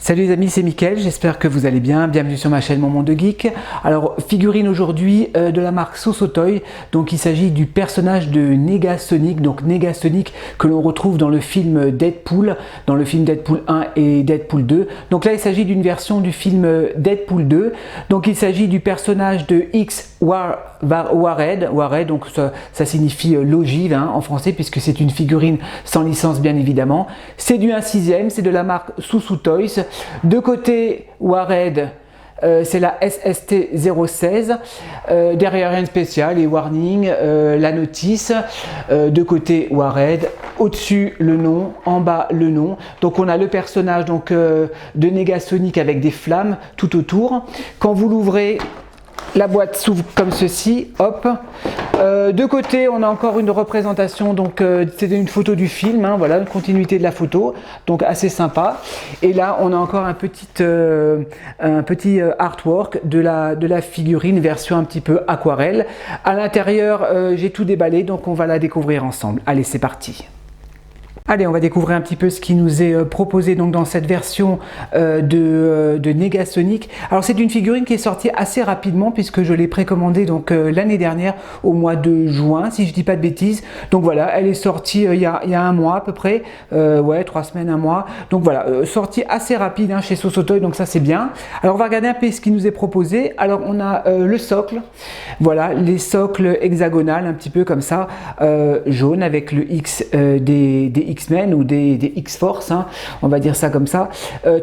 Salut les amis, c'est Mickaël, j'espère que vous allez bien, bienvenue sur ma chaîne Mon Monde de Geek. Alors figurine aujourd'hui de la marque Sosotoy, donc il s'agit du personnage de Negasonic, donc Negasonic que l'on retrouve dans le film Deadpool 1 et Deadpool 2. Donc là il s'agit d'une version du film Deadpool 2, donc il s'agit du personnage de X-Warhead, donc ça signifie l'ogive en français puisque c'est une figurine sans licence bien évidemment. C'est du 1/6, c'est de la marque Sosotoys. De côté Warhead, c'est la SST016, derrière rien de spécial, les warnings, la notice, de côté Warhead, au-dessus le nom, en bas le nom. Donc on a le personnage de Negasonic avec des flammes tout autour. Quand vous l'ouvrez, la boîte s'ouvre comme ceci, hop. De côté, on a encore une représentation, donc c'était une photo du film, voilà, une continuité de la photo, donc assez sympa. Et là, on a encore un petit artwork de la figurine, version un petit peu aquarelle. À l'intérieur, j'ai tout déballé, donc on va la découvrir ensemble. Allez, c'est parti. Allez, on va découvrir un petit peu ce qui nous est proposé donc dans cette version de Negasonic. Alors c'est une figurine qui est sortie assez rapidement puisque je l'ai précommandée donc l'année dernière au mois de juin, si je dis pas de bêtises. Donc voilà, elle est sortie il y a un mois à peu près, ouais, 3 semaines, un mois. Donc voilà, sortie assez rapide chez Sosotoy, donc ça c'est bien. Alors on va regarder un peu ce qui nous est proposé. Alors on a le socle, voilà, les socles hexagonales un petit peu comme ça, jaune avec le X des X-Men ou des X-Force, on va dire ça comme ça.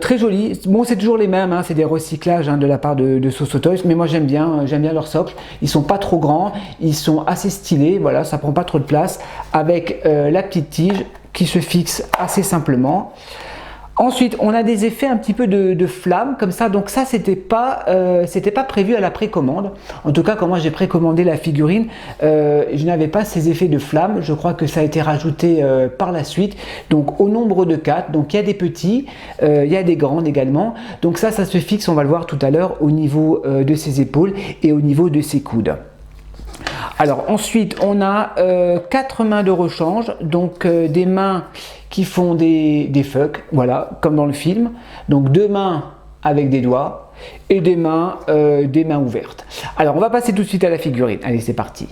Très joli. Bon, c'est toujours les mêmes, c'est des recyclages de la part de Sosotoys, mais moi j'aime bien leurs socles. Ils sont pas trop grands, ils sont assez stylés, voilà, ça prend pas trop de place, avec la petite tige qui se fixe assez simplement. Ensuite, on a des effets un petit peu de flammes comme ça, donc ça c'était pas prévu à la précommande. En tout cas, quand moi j'ai précommandé la figurine, je n'avais pas ces effets de flammes. Je crois que ça a été rajouté par la suite. Donc au nombre de 4, donc il y a des petits, il y a des grandes également. Donc ça se fixe, on va le voir tout à l'heure, au niveau de ses épaules et au niveau de ses coudes. Alors ensuite, on a 4 mains de rechange, donc des mains qui font des fucks, voilà, comme dans le film. Donc 2 mains avec des doigts et des mains ouvertes. Alors on va passer tout de suite à la figurine. Allez, c'est parti.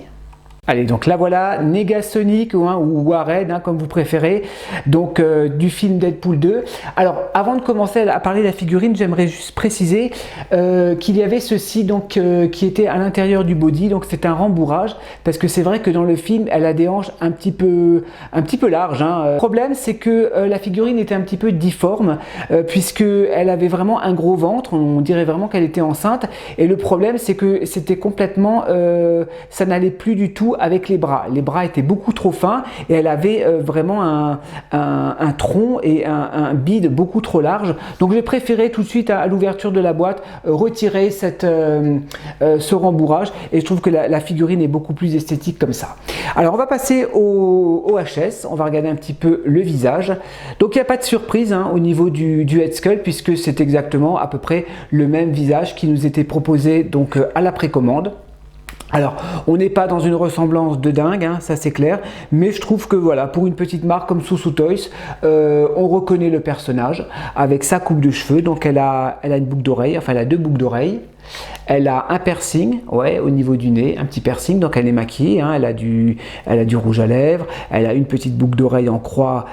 Allez, donc là voilà, Negasonic ou Warhead, comme vous préférez, donc du film Deadpool 2. Alors, avant de commencer à parler de la figurine, j'aimerais juste préciser qu'il y avait ceci donc qui était à l'intérieur du body, donc c'est un rembourrage, parce que c'est vrai que dans le film, elle a des hanches un petit peu larges. Le problème, c'est que la figurine était un petit peu difforme, puisque elle avait vraiment un gros ventre, on dirait vraiment qu'elle était enceinte, et le problème, c'est que c'était complètement, ça n'allait plus du tout avec les bras. Les bras étaient beaucoup trop fins et elle avait vraiment un tronc et un bide beaucoup trop large. Donc j'ai préféré tout de suite à l'ouverture de la boîte retirer ce rembourrage et je trouve que la figurine est beaucoup plus esthétique comme ça. Alors on va passer au HS, on va regarder un petit peu le visage. Donc il n'y a pas de surprise au niveau du head sculpt puisque c'est exactement à peu près le même visage qui nous était proposé donc à la précommande. Alors, on n'est pas dans une ressemblance de dingue, ça c'est clair, mais je trouve que voilà, pour une petite marque comme Sosotoys, on reconnaît le personnage avec sa coupe de cheveux. Donc elle a une boucle d'oreille, enfin elle a 2 boucles d'oreille. Elle a un piercing, ouais, au niveau du nez, un petit piercing, donc elle est maquillée, elle a du rouge à lèvres, elle a une petite boucle d'oreille en croix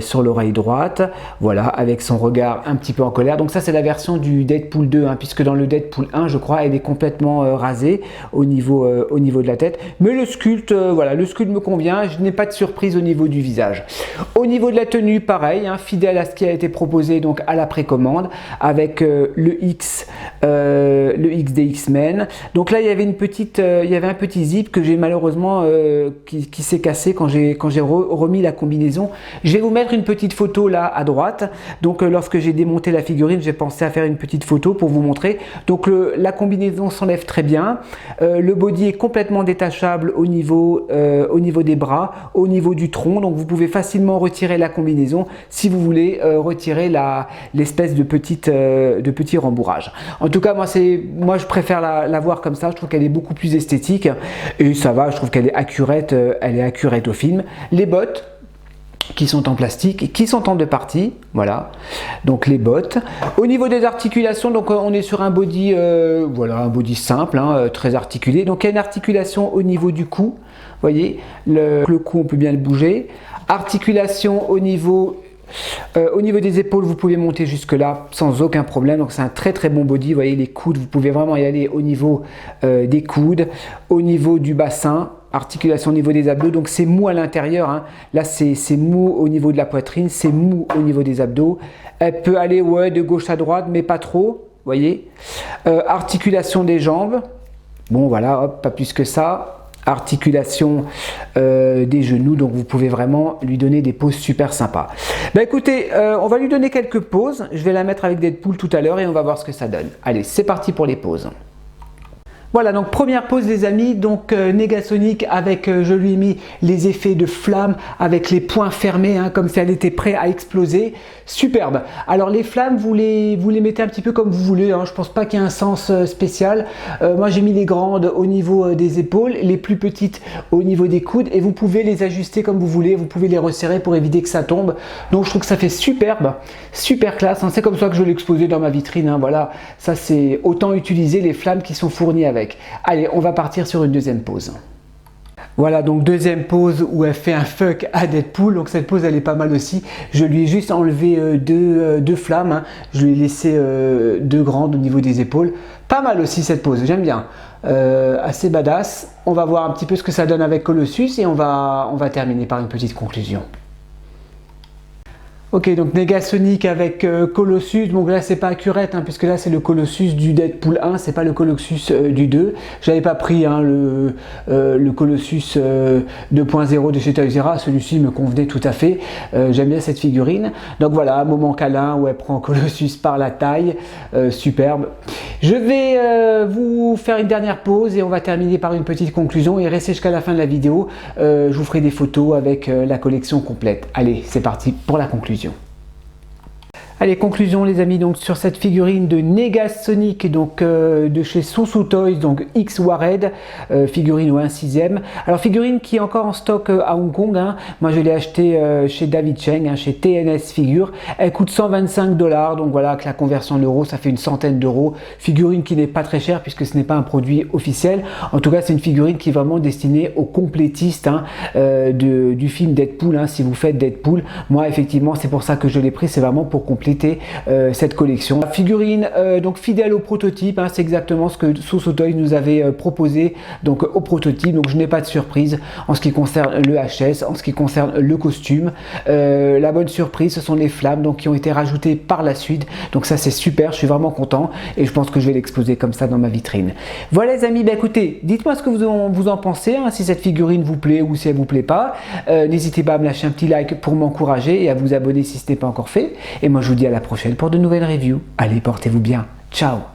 sur l'oreille droite, voilà, avec son regard un petit peu en colère. Donc ça c'est la version du Deadpool 2, puisque dans le Deadpool 1, je crois, elle est complètement rasée au niveau de la tête. Mais le sculpte, voilà, le sculpte me convient, je n'ai pas de surprise au niveau du visage. Au niveau de la tenue, pareil, fidèle à ce qui a été proposé donc à la précommande, avec le X des X-Men. Donc là il y avait un petit zip que j'ai malheureusement qui s'est cassé quand j'ai remis la combinaison. Je vais vous mettre une petite photo là à droite. Donc lorsque j'ai démonté la figurine, j'ai pensé à faire une petite photo pour vous montrer. Donc la combinaison s'enlève très bien. Le body est complètement détachable au niveau des bras, au niveau du tronc. Donc vous pouvez facilement retirer la combinaison si vous voulez retirer l'espèce de petit rembourrage. En tout cas, moi je préfère la voir comme ça, je trouve qu'elle est beaucoup plus esthétique et ça va, je trouve qu'elle est accurate au film. Les bottes, qui sont en plastique et qui sont en deux parties, voilà, donc les bottes. Au niveau des articulations, donc on est sur un body, voilà, un body simple, hein, très articulé. Donc il y a une articulation au niveau du cou, vous voyez, le cou on peut bien le bouger. Articulation au niveau des épaules, vous pouvez monter jusque là sans aucun problème, donc c'est un très très bon body. Vous voyez les coudes, vous pouvez vraiment y aller au niveau des coudes, au niveau du bassin, articulation au niveau des abdos, donc c'est mou à l'intérieur, hein. Là c'est mou au niveau de la poitrine, c'est mou au niveau des abdos. Elle peut aller ouais, de gauche à droite, mais pas trop, vous voyez. Articulation des jambes, bon voilà, hop, pas plus que ça. Articulation des genoux, donc vous pouvez vraiment lui donner des poses super sympas. Bah écoutez, on va lui donner quelques poses, je vais la mettre avec Deadpool tout à l'heure et on va voir ce que ça donne. Allez, c'est parti pour les poses. Voilà, donc première pose les amis, donc Negasonic avec, je lui ai mis les effets de flamme avec les poings fermés, hein, comme si elle était prête à exploser. Superbe. Alors les flammes, vous les mettez un petit peu comme vous voulez, hein. Je pense pas qu'il y ait un sens spécial. Moi j'ai mis les grandes au niveau des épaules, les plus petites au niveau des coudes et vous pouvez les ajuster comme vous voulez, vous pouvez les resserrer pour éviter que ça tombe. Donc je trouve que ça fait superbe, super classe, hein. C'est comme ça que je l'ai exposé dans ma vitrine, hein. Voilà, ça c'est autant utiliser les flammes qui sont fournies avec. Allez, on va partir sur une deuxième pose. Voilà, donc deuxième pose où elle fait un fuck à Deadpool. Donc cette pose elle est pas mal aussi. Je lui ai juste enlevé deux flammes, hein. Je lui ai laissé deux grandes au niveau des épaules. Pas mal aussi cette pose, j'aime bien. Assez badass. On va voir un petit peu ce que ça donne avec Colossus et on va terminer par une petite conclusion. Ok, donc Negasonic avec Colossus, donc là c'est pas accurate, hein, puisque là c'est le Colossus du Deadpool 1, c'est pas le Colossus du 2. J'avais pas pris hein, le Colossus 2.0 de chez Toys R Us, celui-ci me convenait tout à fait. J'aime bien cette figurine. Donc voilà, un moment câlin où elle prend Colossus par la taille, superbe. Je vais vous faire une dernière pause et on va terminer par une petite conclusion et restez jusqu'à la fin de la vidéo. Je vous ferai des photos avec la collection complète. Allez, c'est parti pour la conclusion. Allez, conclusion les amis, donc sur cette figurine de Negasonic, donc de chez Soussou Toys, donc X Warhead, figurine au 1/6. Alors figurine qui est encore en stock à Hong Kong, hein. Moi je l'ai acheté chez David Cheng, hein, chez TNS Figure. Elle coûte 125 $, donc voilà, avec la conversion en euros, ça fait une centaine d'euros. Figurine qui n'est pas très chère puisque ce n'est pas un produit officiel. En tout cas, c'est une figurine qui est vraiment destinée aux complétistes, hein, du film Deadpool, hein, si vous faites Deadpool. Moi effectivement, c'est pour ça que je l'ai pris, c'est vraiment pour compléter cette collection. La figurine donc fidèle au prototype, hein, c'est exactement ce que Soussou Toys nous avait proposé donc au prototype, donc je n'ai pas de surprise en ce qui concerne le HS, en ce qui concerne le costume. La bonne surprise, ce sont les flammes donc qui ont été rajoutées par la suite, donc ça c'est super, je suis vraiment content et je pense que je vais l'exposer comme ça dans ma vitrine. Voilà les amis, bah écoutez, dites-moi ce que vous en pensez, hein, si cette figurine vous plaît ou si elle vous plaît pas. N'hésitez pas à me lâcher un petit like pour m'encourager et à vous abonner si ce n'est pas encore fait, et moi je vous dis à la prochaine pour de nouvelles reviews. Allez, portez-vous bien. Ciao.